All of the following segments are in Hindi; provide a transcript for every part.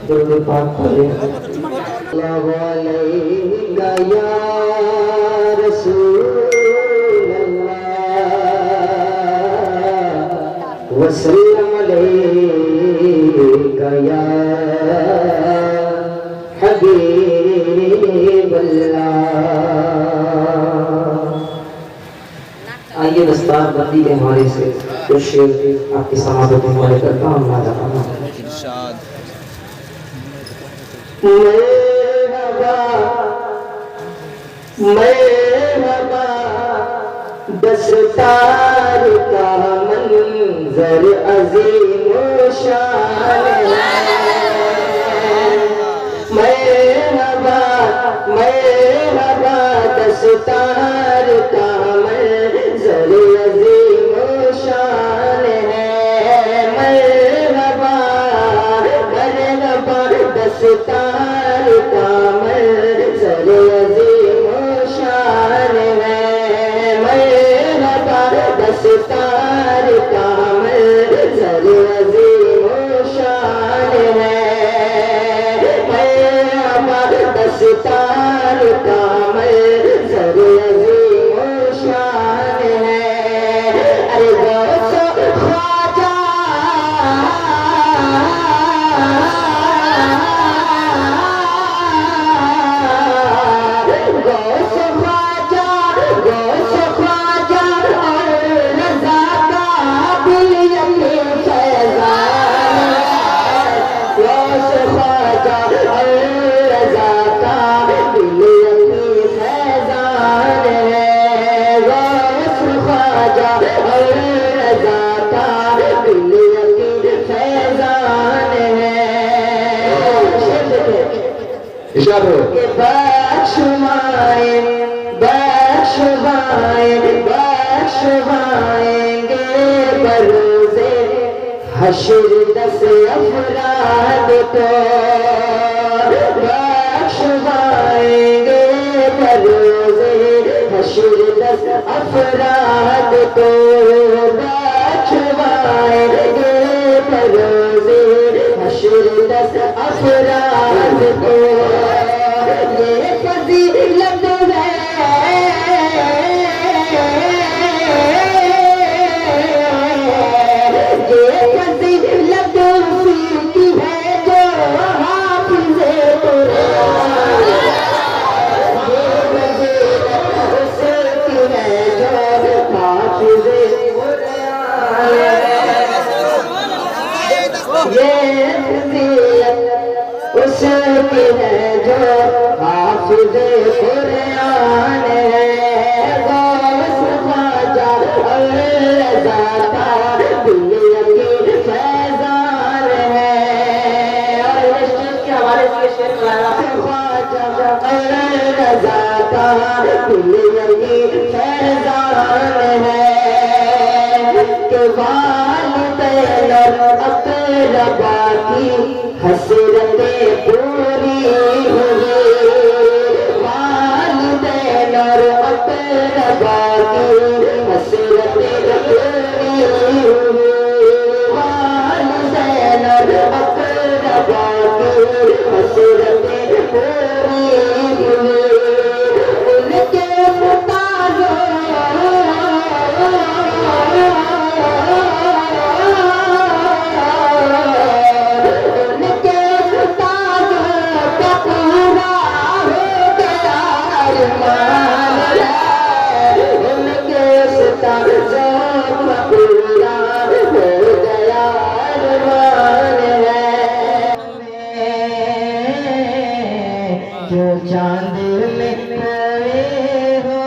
दुरूद पाक पढ़े। सल्लल्लाहु अलैहि या रसूल अल्लाह वसल्लम अलैका या हबीब अल्लाह। आइए दस्तार बंदी के हमारे से कुछ शेर आपकी समाधि में पढ़ करता हूँ। मरहबा मरहबा दस्तार का मंजर अजीम शान है। मरहबा मरहबा दस्तार का मंजर अजीम शान है। मरहबा मरहबा दस्तार का मंजर अजीम शान है। मरहबा दस्तार का मंजर अजीम शान है। मरहबा दस्तार का मंजर अजीम शान है। अरे गौस ख्वाजा गौस ख्वाजा गौस ख्वाजा और रज़ा का दिल यकीन फैज़ान। गौस ख्वाजा और रज़ा का दिल यकीन फैज़ान है। गौस ख्वाजा और रज़ा का दिल यकीन फैज़ान है। बख्शवाएं बख्शवाएंगे बरोज़े हश्र 10 अफराद को। बख्शवाएंगे बरोज़े हश्र 10 अफराद को। बख्शवाएंगे बरोज़े हश्र 10 अफराद को। ये फजीलत है ये फजीलत उसी है जो हाफिज़े कुरान। ये फजीलत उसकी है जो हाफिज़े कुरान। ये फजीलत उसकी है जो हाफिज़े कुरान है। गौस ख्वाजा और रज़ा का दिल यकीन फैज़ान है। और इस चीज़ के हवाले से शेर ख्वाजा और रज़ा का दिल यकीन फैज़ान है। कि वालिदैन और अक़रबा की हसरतें पूरी हुई। वालिदैन और अक़रबा की हसरतें पूरी हुई। वालिदैन और अक़रबा की हसरतें पूरी हुई। उनके जो चांद में खोए हो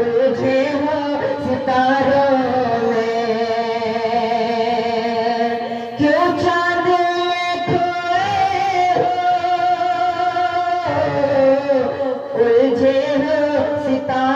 उलझे हो सितारों में। क्यों चांद में खोए हो उलझे हो सितारों